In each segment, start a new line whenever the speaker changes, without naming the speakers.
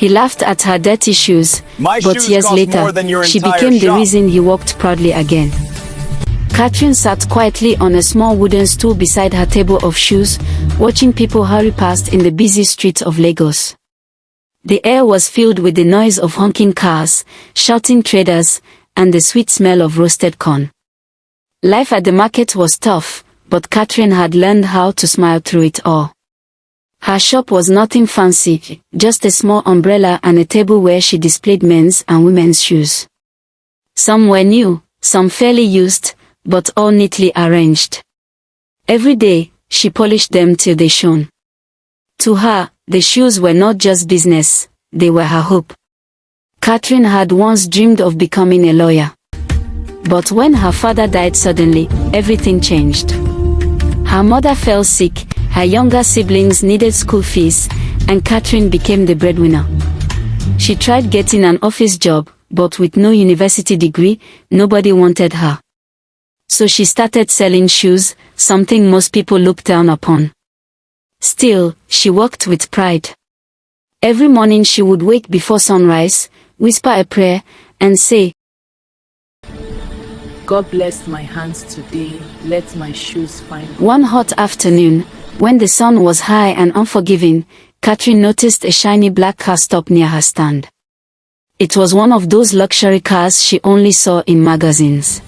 He laughed at her dirty shoes, but years later, she became the reason he walked proudly again. Catherine sat quietly on a small wooden stool beside her table of shoes, watching people hurry past in the busy streets of Lagos. The air was filled with the noise of honking cars, shouting traders, and the sweet smell of roasted corn. Life at the market was tough, but Catherine had learned how to smile through it all. Her shop was nothing fancy, just a small umbrella and a table where she displayed men's and women's shoes. Some were new, some fairly used, but all neatly arranged. Every day, she polished them till they shone. To her, the shoes were not just business, they were her hope. Catherine had once dreamed of becoming a lawyer. But when her father died suddenly, everything changed. Her mother fell sick, her younger siblings needed school fees, and Catherine became the breadwinner. She tried getting an office job, but with no university degree, nobody wanted her. So she started selling shoes, something most people looked down upon. Still, she worked with pride. Every morning she would wake before sunrise, whisper a prayer, and say,
God bless my hands today, let my shoes find.
One hot afternoon, when the sun was high and unforgiving, Catherine noticed a shiny black car stop near her stand. It was one of those luxury cars she only saw in magazines.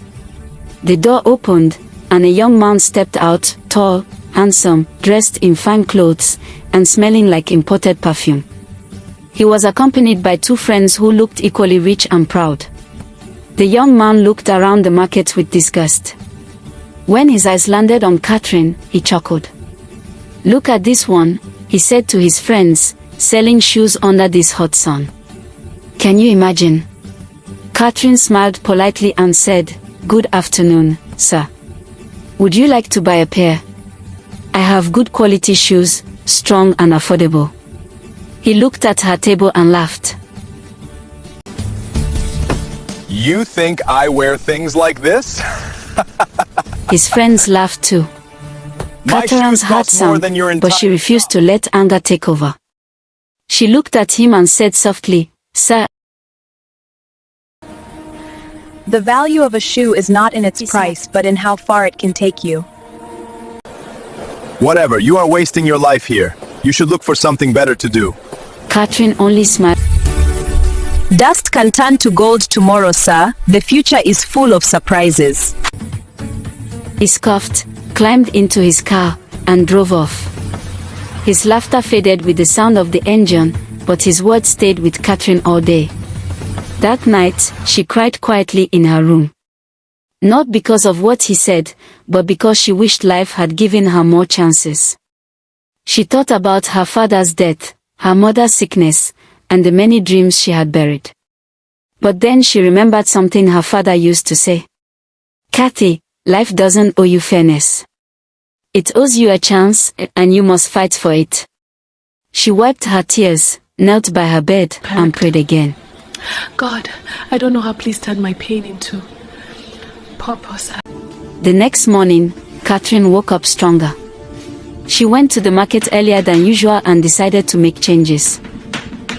The door opened, and a young man stepped out, tall, handsome, dressed in fine clothes, and smelling like imported perfume. He was accompanied by two friends who looked equally rich and proud. The young man looked around the market with disgust. When his eyes landed on Catherine, he chuckled. "Look at this one," he said to his friends, "selling shoes under this hot sun. Can you imagine?" Catherine smiled politely and said, "Good afternoon, sir. Would you like to buy a pair? I have good quality shoes, strong and affordable." He looked at her table and laughed.
You think I wear things like this?
His friends laughed too. Catherine's heart sank, but she refused to let anger take over. She looked at him and said softly, "Sir,
the value of a shoe is not in its price, but in how far it can take you."
Whatever, you are wasting your life here. You should look for something better to do.
Catherine only smiled.
Dust can turn to gold tomorrow, sir. The future is full of surprises.
He scoffed, climbed into his car, and drove off. His laughter faded with the sound of the engine, but his words stayed with Catherine all day. That night, she cried quietly in her room. Not because of what he said, but because she wished life had given her more chances. She thought about her father's death, her mother's sickness, and the many dreams she had buried. But then she remembered something her father used to say. "Kathy, life doesn't owe you fairness. It owes you a chance, and you must fight for it." She wiped her tears, knelt by her bed, and prayed again.
God, I don't know how please turn my pain into purpose.
The next morning, Catherine woke up stronger. She went to the market earlier than usual and decided to make changes.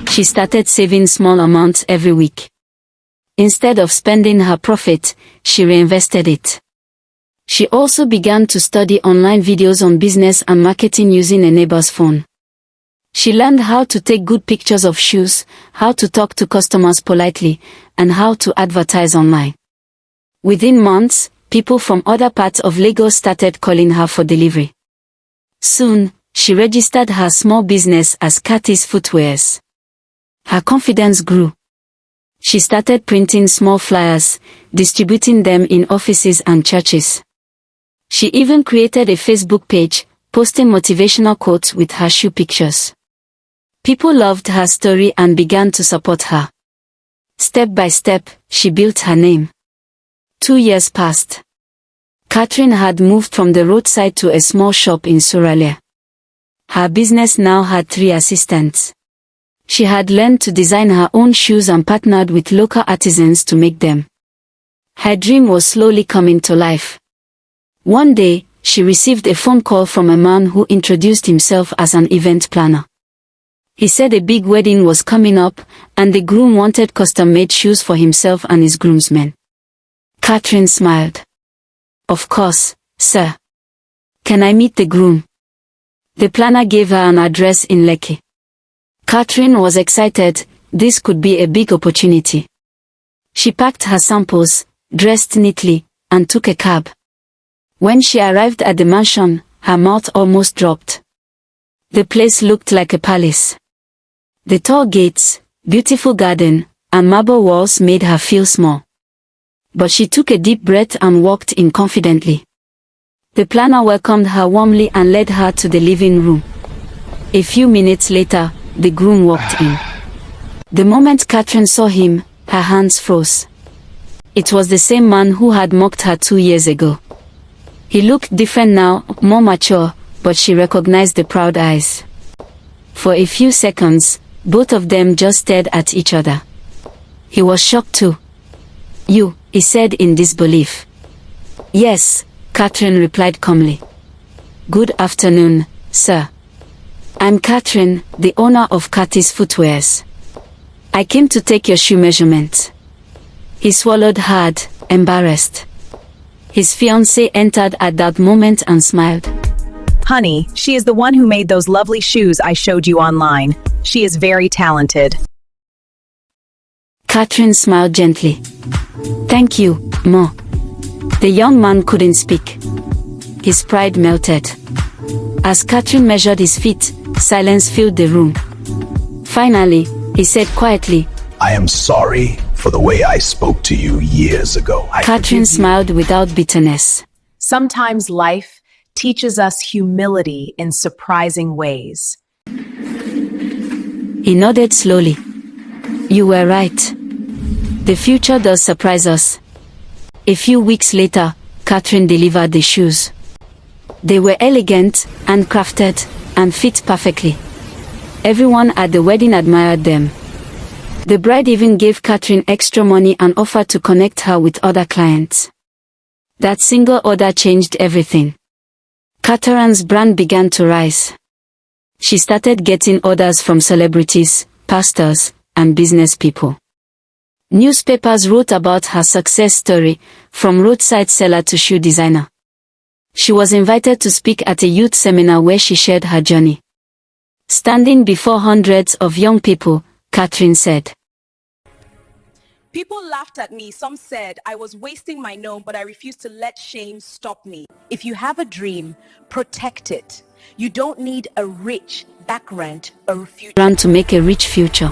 She started saving small amounts every week. Instead of spending her profit, she reinvested it. She also began to study online videos on business and marketing using a neighbor's phone. She learned how to take good pictures of shoes, how to talk to customers politely, and how to advertise online. Within months, people from other parts of Lagos started calling her for delivery. Soon, she registered her small business as Kathy's Footwears. Her confidence grew. She started printing small flyers, distributing them in offices and churches. She even created a Facebook page, posting motivational quotes with her shoe pictures. People loved her story and began to support her. Step by step, she built her name. 2 years passed. Catherine had moved from the roadside to a small shop in Suralia. Her business now had 3 assistants. She had learned to design her own shoes and partnered with local artisans to make them. Her dream was slowly coming to life. One day, she received a phone call from a man who introduced himself as an event planner. He said a big wedding was coming up, and the groom wanted custom-made shoes for himself and his groomsmen. Catherine smiled. Of course, sir. Can I meet the groom? The planner gave her an address in Lekki. Catherine was excited. This could be a big opportunity. She packed her samples, dressed neatly, and took a cab. When she arrived at the mansion, her mouth almost dropped. The place looked like a palace. The tall gates, beautiful garden, and marble walls made her feel small. But she took a deep breath and walked in confidently. The planner welcomed her warmly and led her to the living room. A few minutes later, the groom walked in. The moment Catherine saw him, her hands froze. It was the same man who had mocked her 2 years ago. He looked different now, more mature, but she recognized the proud eyes. For a few seconds, both of them just stared at each other. He was shocked too. You, he said in disbelief. Yes, Catherine replied calmly. Good afternoon, sir. I'm Catherine, the owner of Cathy's Footwears. I came to take your shoe measurement. He swallowed hard, embarrassed. His fiancée entered at that moment and smiled.
Honey, she is the one who made those lovely shoes I showed you online. She is very talented.
Catherine smiled gently. Thank you, Ma. The young man couldn't speak. His pride melted. As Catherine measured his feet, silence filled the room. Finally, he said quietly,
I am sorry for the way I spoke to you years ago.
Catherine smiled without bitterness.
Sometimes life teaches us humility in surprising ways.
He nodded slowly. You were right. The future does surprise us. A few weeks later, Catherine delivered the shoes. They were elegant, handcrafted, and fit perfectly. Everyone at the wedding admired them. The bride even gave Catherine extra money and offered to connect her with other clients. That single order changed everything. Catherine's brand began to rise. She started getting orders from celebrities, pastors, and business people. Newspapers wrote about her success story, from roadside seller to shoe designer. She was invited to speak at a youth seminar where she shared her journey. Standing before hundreds of young people, Catherine said,
People laughed at me. Some said I was wasting my gnome, but I refused to let shame stop me. If you have a dream, protect it. You don't need a rich back rent or future.
Run to make a rich future.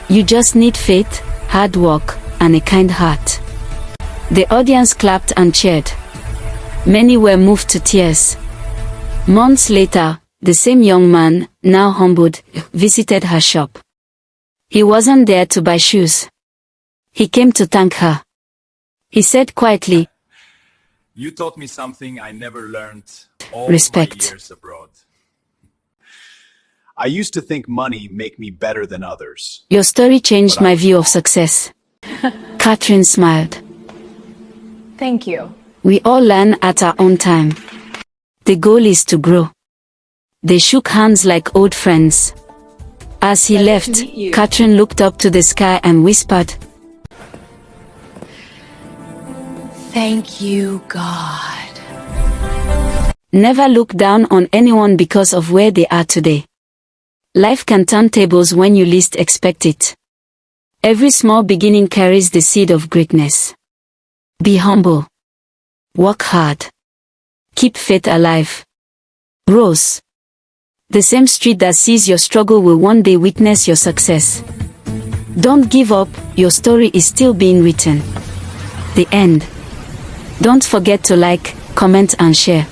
You just need faith, hard work, and a kind heart. The audience clapped and cheered. Many were moved to tears. Months later, the same young man, now humbled, visited her shop. He wasn't there to buy shoes. He came to thank her. He said quietly,
You taught me something I never learned all
Respect.
my years abroad. I used to think money make me better than others.
Your story changed my view of success. Catherine smiled.
Thank you.
We all learn at our own time. The goal is to grow. They shook hands like old friends. As he left, Catherine looked up to the sky and whispered,
Thank you, God.
Never look down on anyone because of where they are today. Life can turn tables when you least expect it. Every small beginning carries the seed of greatness. Be humble. Work hard. Keep faith alive. Rose. The same street that sees your struggle will one day witness your success. Don't give up, your story is still being written. The end. Don't forget to like, comment and share.